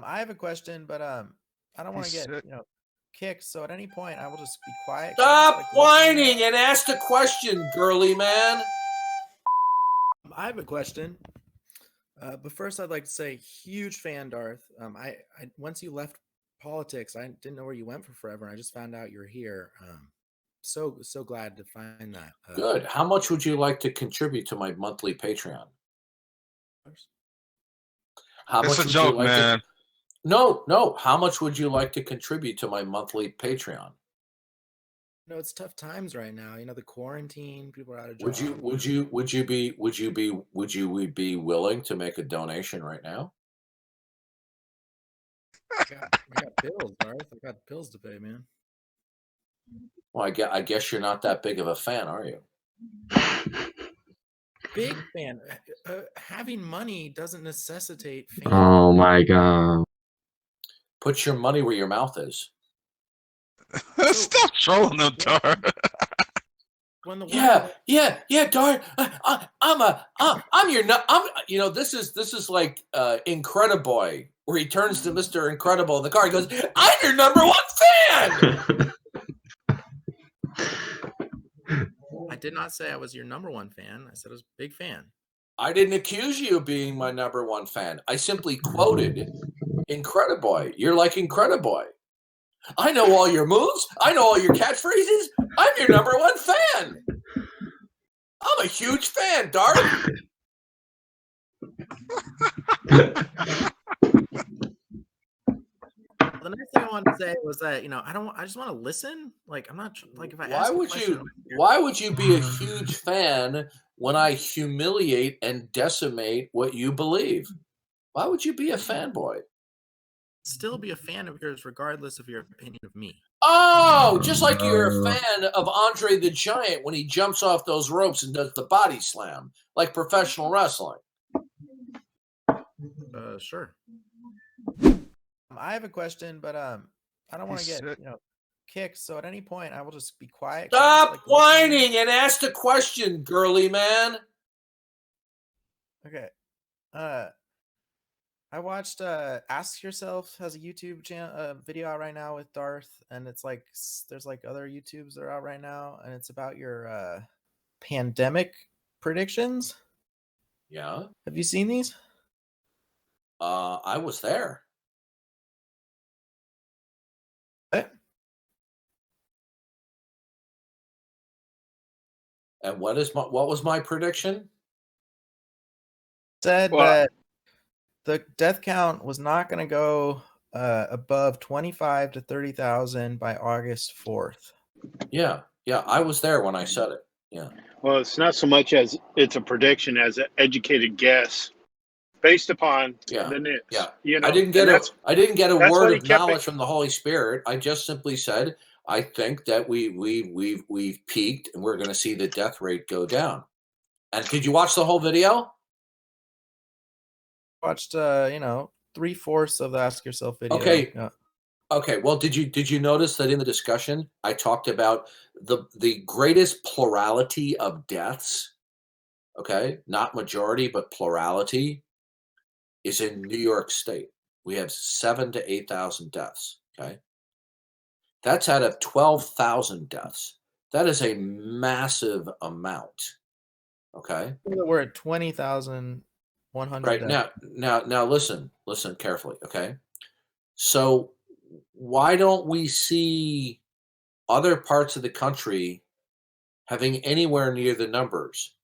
I have a question, but I don't want to He's get sick. kicked. So at any point, I will just be quiet, kind of just Stop like listening. whining and ask the question, girly man. I have a question, but first I'd like to say, huge fan, Darth. I once you left politics, I didn't know where you went for forever. I just found out you're here. So glad to find that. Good. How much would you like to contribute to my monthly Patreon? How It's a much would you joke, like to? man. No, no. How much would you like to contribute to my monthly Patreon? No, it's tough times right now. The quarantine, people are out of Would you job. would you would you be would you be would you be willing to make a donation right now? I got bills, Darth. I got bills to pay, man. Well, I guess you're not that big of a fan, are you? Big fan. Having money doesn't necessitate fame. Oh my god. Put your money where your mouth is. Stop trolling them, Tar. When the Yeah, world, yeah, darn. I'm your. I'm. This is like Incrediboy, where he turns to Mr. Incredible in the car. He goes, "I'm your number one fan." I did not say I was your number one fan. I said I was a big fan. I didn't accuse you of being my number one fan. I simply quoted Incrediboy. You're like Incrediboy. I know all your moves. I know all your catchphrases. I'm your number one fan. I'm a huge fan, Darth. The next thing I wanted to say was that I just want to listen. Like I'm not like if I Why ask a would question, you? Why would you be a huge fan when I humiliate and decimate what you believe? Why would you be a fanboy? still be a fan of yours regardless of your opinion of me. Oh, just like you're a fan of Andre the Giant when he jumps off those ropes and does the body slam, like professional wrestling. Sure. I have a question, but I don't want to He's get sick. kicked. So at any point, I will just be quiet. Kind of just Stop like listening. whining and ask the question, girly man. Okay. I watched Ask Yourself has a YouTube channel video out right now with Darth, and it's like there's like other YouTubes that are out right now, and it's about your pandemic predictions. Yeah, Have you seen these? I was there. What? And what was my prediction? Said Well, that the death count was not going to go above 25 to 30,000 by August 4th. Yeah, I was there when I said it. Yeah. well, it's not so much as it's a prediction as an educated guess based upon Yeah, the news. yeah. You I know, didn't and get a that's word what he of kept knowledge it. from the Holy Spirit. I just simply said I think that we've peaked and we're going to see the death rate go down. And did you watch the whole video? Watched 3/4 of the Ask Yourself video. Okay. Yeah. Okay. Well, did you notice that in the discussion I talked about the greatest plurality of deaths? Okay, not majority, but plurality is in New York State. We have 7 to 8,000 deaths. Okay. That's out of 12,000 deaths. That is a massive amount. Okay. We're at 20,100 Right deaths. now, listen carefully. Okay. So, why don't we see other parts of the country having anywhere near the numbers?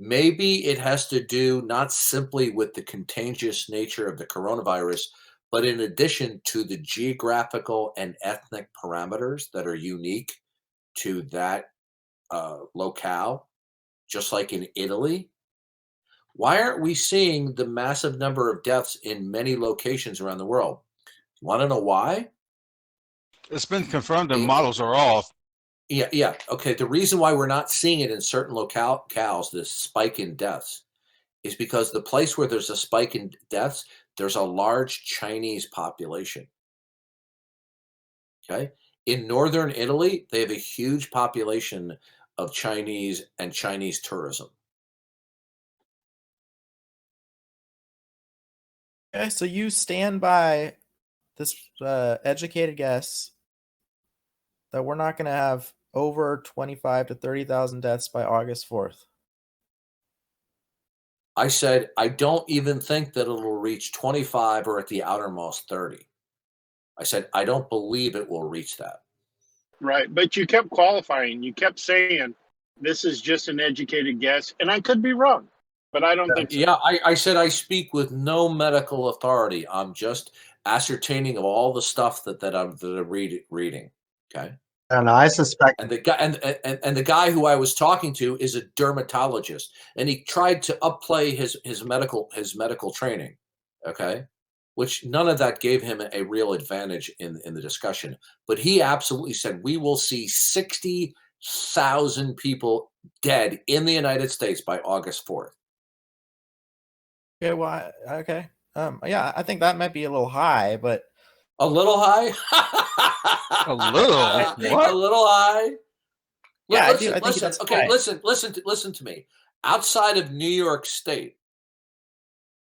Maybe it has to do not simply with the contagious nature of the coronavirus, but in addition to the geographical and ethnic parameters that are unique to that locale, just like in Italy. Why aren't we seeing the massive number of deaths in many locations around the world? You want to know why? It's been confirmed the Eh, models are off. Yeah. Okay. The reason why we're not seeing it in certain locales, this spike in deaths, is because the place where there's a spike in deaths, there's a large Chinese population. Okay. In northern Italy, they have a huge population of Chinese and Chinese tourism. Okay, so you stand by this educated guess that we're not going to have over 25 to 30,000 deaths by August 4th. I said, I don't even think that it'll reach 25 or at the outermost 30. I said, I don't believe it will reach that. Right. But you kept qualifying. You kept saying this is just an educated guess. And I could be wrong, but I don't think so. Yeah, I said I speak with no medical authority. I'm just ascertaining of all the stuff that I'm reading. Okay. And I suspect And the guy and the guy who I was talking to is a dermatologist, and he tried to upplay his medical training. Okay. Which none of that gave him a real advantage in the discussion. But he absolutely said we will see 60,000 people dead in the United States by August 4th. Okay, well, okay. Yeah, I think that might be a little high, but A little high? A little? What? A little high? Yeah, I Listen, do. I think listen. that's Okay, high. listen to me. Outside of New York State,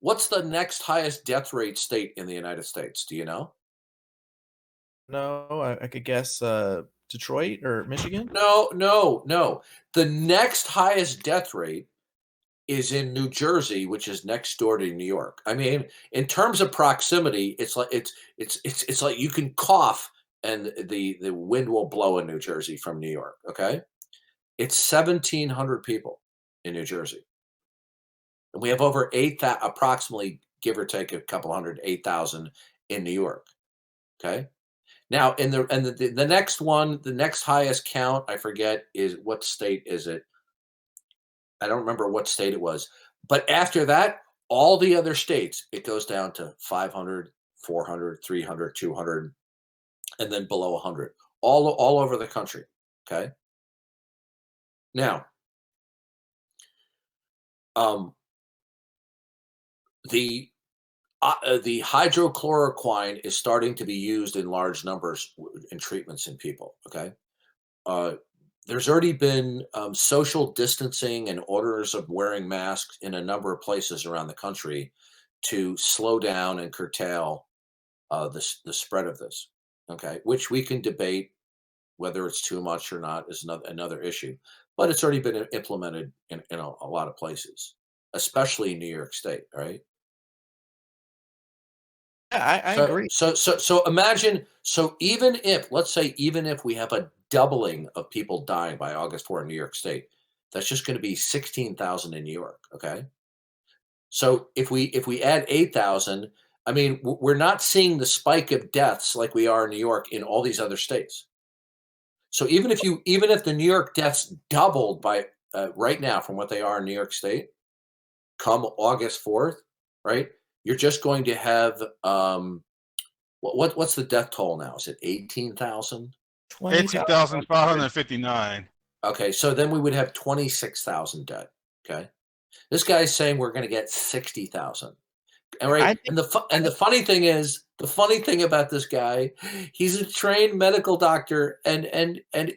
what's the next highest death rate state in the United States? Do you know? No, I could guess Detroit or Michigan. No. The next highest death rate is in New Jersey, which is next door to New York. I mean, in terms of proximity, it's like you can cough and the wind will blow in New Jersey from New York. Okay, it's 1,700 people in New Jersey, and we have over approximately, give or take a couple hundred, 8,000 in New York. Okay. Now, the next one, the next highest count, I forget is what state is it? I don't remember what state it was. But after that, all the other states, it goes down to 500, 400, 300, 200, and then below 100, all over the country. Okay. Now, the hydrochloroquine is starting to be used in large numbers in treatments in people. Okay. There's already been social distancing and orders of wearing masks in a number of places around the country to slow down and curtail the spread of this. Okay, which we can debate whether it's too much or not is another issue, but it's already been implemented in a lot of places, especially in New York State. Right. Yeah, I agree. So imagine. So even if, let's say, even if we have a doubling of people dying by August 4 in New York State, that's just going to be 16,000 in New York. Okay. So if we add 8,000, I mean, we're not seeing the spike of deaths like we are in New York in all these other states. So even if the New York deaths doubled by right now from what they are in New York State, come August 4th, right? You're just going to have what's the death toll now? Is it 18,000? 18,559. Okay, so then we would have 26,000 dead. Okay, this guy's saying we're going to get 60,000. And right, and the funny thing is, the funny thing about this guy, he's a trained medical doctor and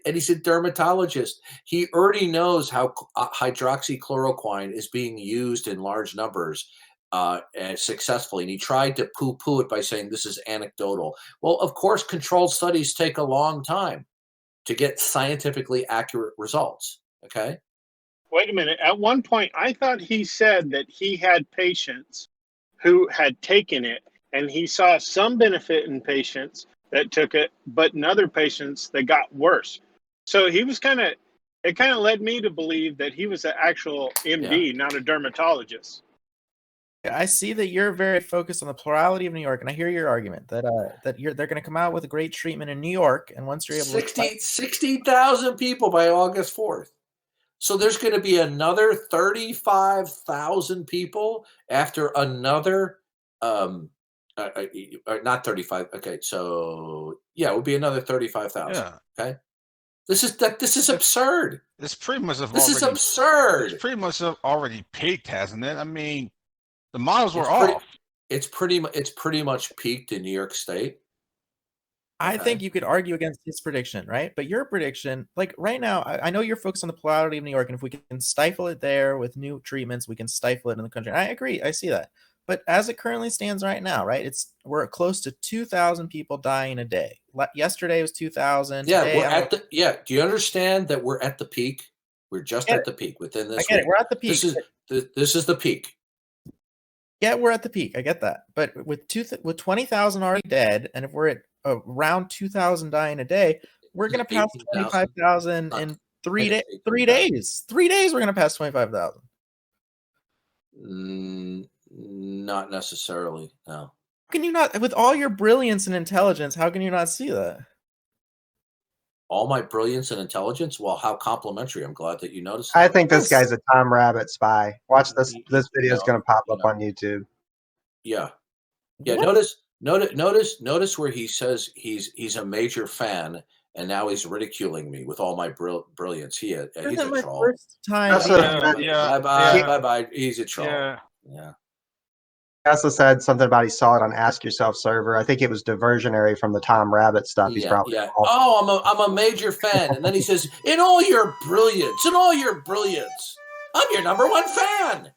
he's a dermatologist. He already knows how hydroxychloroquine is being used in large numbers and successfully. And he tried to poo-poo it by saying this is anecdotal. Well, of course, controlled studies take a long time to get scientifically accurate results. Okay. Wait a minute. At one point, I thought he said that he had patients who had taken it and he saw some benefit in patients that took it, but in other patients that got worse. So he was it kind of led me to believe that he was an actual MD, not a dermatologist. I see that you're very focused on the plurality of New York, and I hear your argument that they're going to come out with a great treatment in New York, and once you're able to 60,000 people by August 4th. So there's going to be another 35,000 people after another not 35. Okay, so yeah, it would be another 35,000. Yeah. Okay. This is absurd. It's pretty much absurd. It's pretty much already peaked, hasn't it? I mean, the models were off. It's pretty much peaked in New York State. I think you could argue against his prediction, right? But your prediction, like right now, I know you're focused on the plurality of New York, and if we can stifle it there with new treatments, we can stifle it in the country. I agree. I see that. But as it currently stands right now, right, we're close to 2,000 people dying a day. Yesterday was 2,000. Yeah, Today, we're at the. Yeah, do you understand that we're at the peak? We're just at the peak within I this get it. week. We're at the peak. This is the peak. Yeah, we're at the peak. I get that. But with 20,000 already dead, and if we're at around 2,000 dying a day, we're going to pass 25,000 in 3 days. 3 days. 3 days, we're going to pass 25,000. Not necessarily. No. How can you not, with all your brilliance and intelligence, how can you not see that? All my brilliance and intelligence? Well, how complimentary. I'm glad that you noticed I that. think this guy's a Tom Rabbit spy. Watch this. This video is going to pop up on YouTube. Yeah. Yeah. What? Notice where he says he's a major fan, and now he's ridiculing me with all my brilliance. He's a my troll. first time. Also, Bye. He's a troll. Yeah. Yeah. He also said something about he saw it on Ask Yourself server. I think it was diversionary from the Tom Rabbit stuff. He's probably Oh, I'm a major fan, and then he says, "In all your brilliance, I'm your number one fan."